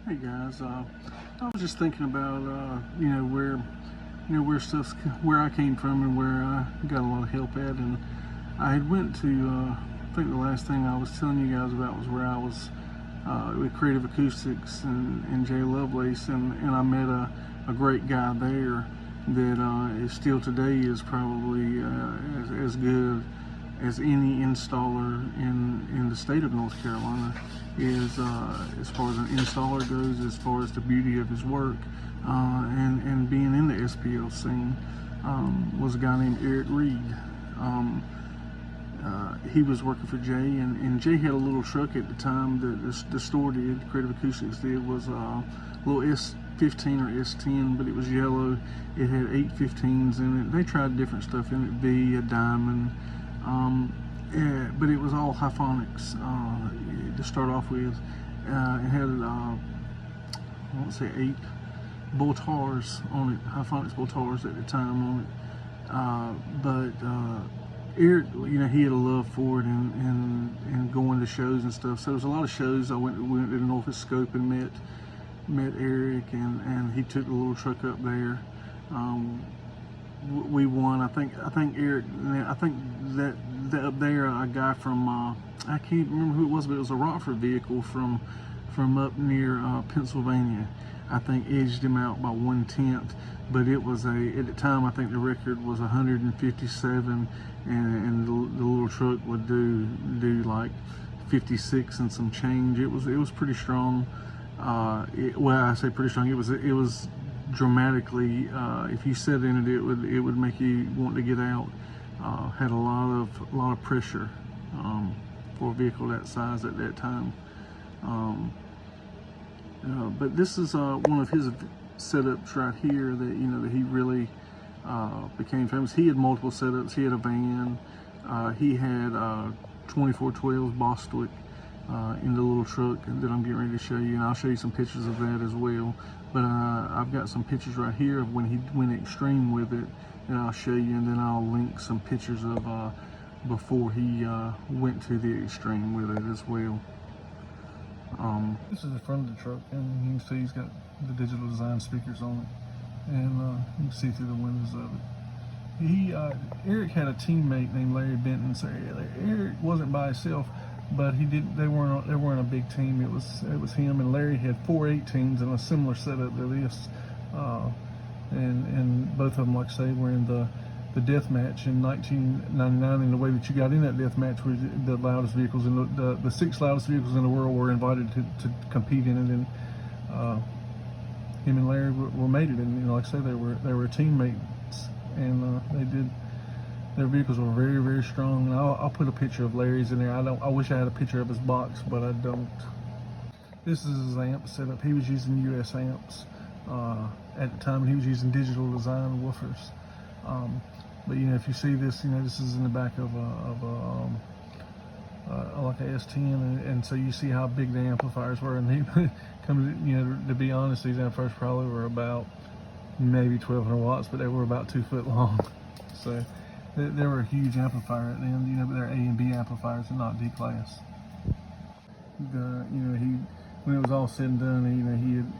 Hey guys, I was just thinking about where I came from and where I got a lot of help at, and I had went to I think the last thing I was telling you guys about was where I was with Creative Acoustics and Jay Lovelace, and I met a great guy there that is still today is probably as good as any installer in the state of North Carolina is as far as an installer goes, as far as the beauty of his work and being in the SPL scene, was a guy named Reid. He was working for Jay, and Jay had a little truck at the time that the store did, Creative Acoustics did, was a little S15 or S10, but it was yellow. It had 815s in it. They tried different stuff in it, V, a diamond, but it was all Hyphonics to start off with. It had, I want to say 8 Boltars on it, Hyphonics Boltars at the time on it. But Eric, he had a love for it and going to shows and stuff. So there was a lot of shows. We went to the Norfolk Scope and met Eric, and he took the little truck up there. We won. I think Eric. I think that up there, a guy from I can't remember who it was, but it was a Rockford vehicle from up near Pennsylvania. I think edged him out by 1/10, but it was at the time I think the record was 157, and the little truck would do like 56 and some change. It was pretty strong. Well, I say pretty strong. It was dramatically. If you sat in it, it would make you want to get out. Had a lot of pressure for a vehicle that size at that time. But this is one of his setups right here that he really became famous. He had multiple setups. He had a van. He had 2412 Bostwick in the little truck that I'm getting ready to show you, and I'll show you some pictures of that as well. But I've got some pictures right here of when he went extreme with it, and I'll show you, and then I'll link some pictures of before he went to the extreme with it as well. This is the front of the truck, and you can see he's got the digital design speakers on it, and you can see through the windows of it. Eric had a teammate named Larry Benton. So Eric wasn't by himself, but they weren't a big team. It was him and Larry had 4 18s and a similar setup to this, and both of them, like I say, were in the death match in 1999. And the way that you got in that death match was the loudest vehicles in the 6 loudest vehicles in the world were invited to compete in it, and him and Larry were mated, and like I say, they were teammates, and they did. Their vehicles were very, very strong. And I'll put a picture of Larry's in there. I wish I had a picture of his box, but I don't. This is his amp setup. He was using US amps at the time, and he was using digital design woofers. But if you see this, this is in the back of like a S10, and so you see how big the amplifiers were. And he comes, to be honest, these amplifiers probably were about maybe 1200 watts, but they were about 2 foot long. So they were a huge amplifier at the end, but they're A and B amplifiers and not D class. When it was all said and done,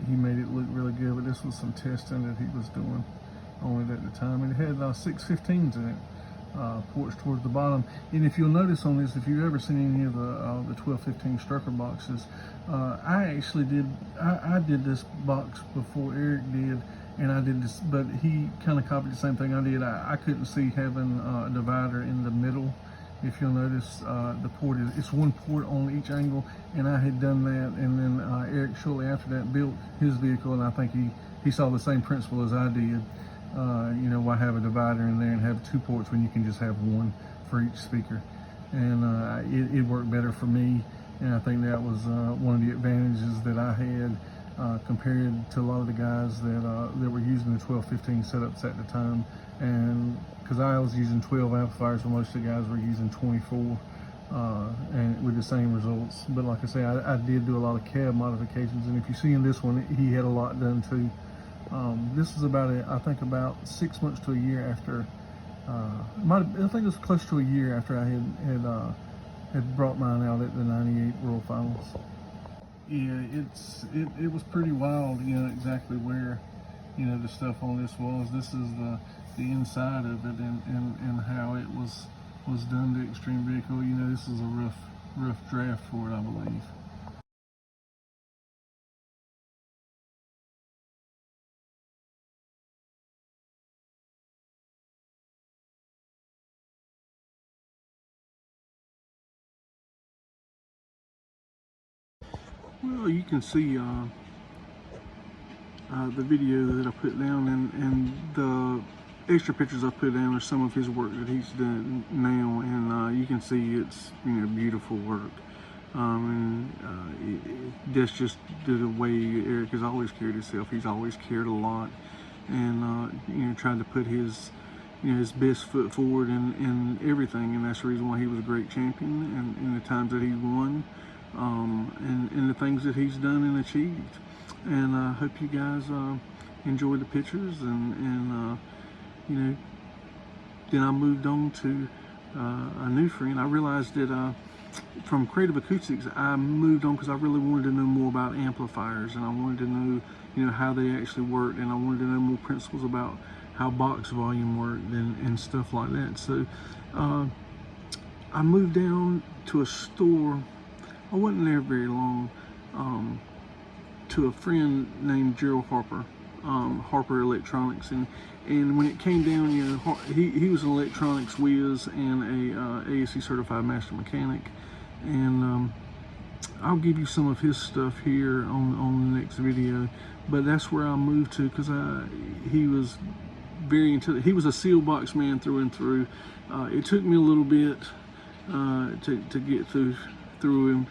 he made it look really good, but this was some testing that he was doing on it at the time, and it had 615s in it, ports towards the bottom. And if you'll notice on this, if you've ever seen any of the 1215 Strucker boxes, I actually did. I did this box before Eric did, and I did this, but he kind of copied the same thing I did. I couldn't see having a divider in the middle. If you'll notice, the port it's one port on each angle, and I had done that, and then Eric shortly after that built his vehicle, and I think he saw the same principle as I did. Why have a divider in there and have 2 ports when you can just have one for each speaker? And it worked better for me, and I think that was one of the advantages that I had compared to a lot of the guys that were using the 1215 setups at the time. And because I was using 12 amplifiers, when most of the guys were using 24, and with the same results. But like I say, I did do a lot of cab modifications, and if you see in this one, he had a lot done too. This is I think about 6 months to a year after. I think it was close to a year after I had brought mine out at the '98 World Finals. yeah, it was pretty wild, you know, exactly where, you know, the stuff on this was. This is the inside of it, and how it was done to Extreme vehicle. You know, this is a rough draft for it, I believe. Well, you can see the video that I put down, and the extra pictures I put down are some of his work that he's done now, and you can see it's, you know, beautiful work. That's just the way Eric has always carried himself. He's always cared a lot, and you know, tried to put his, you know, his best foot forward in everything, and that's the reason why he was a great champion, and in the times that he won, and the things that he's done and achieved. And I hope you guys enjoy the pictures, and you know, then I moved on to a new friend. I realized that from Creative Acoustics, I moved on because I really wanted to know more about amplifiers, and I wanted to know, you know, how they actually worked, and I wanted to know more principles about how box volume worked and stuff like that. So I moved down to a store. I wasn't there very long. To a friend named Gerald Harper, Harper Electronics, and when it came down, you know, he was an electronics whiz and a ASE certified master mechanic, and I'll give you some of his stuff here on the next video. But that's where I moved to, because he was very into it. He was a seal box man through and through. It took me a little bit to get through him,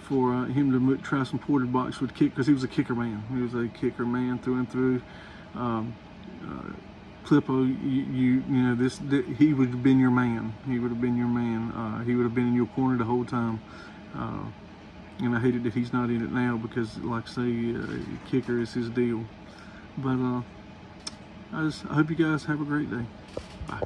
for him to try some ported box with kick, because he was a kicker man. He was a kicker man through and through. Clippo, you know, he would have been your man. He would have been your man. He would have been in your corner the whole time. And I hated that he's not in it now, because, like I say, kicker is his deal. But I hope you guys have a great day. Bye.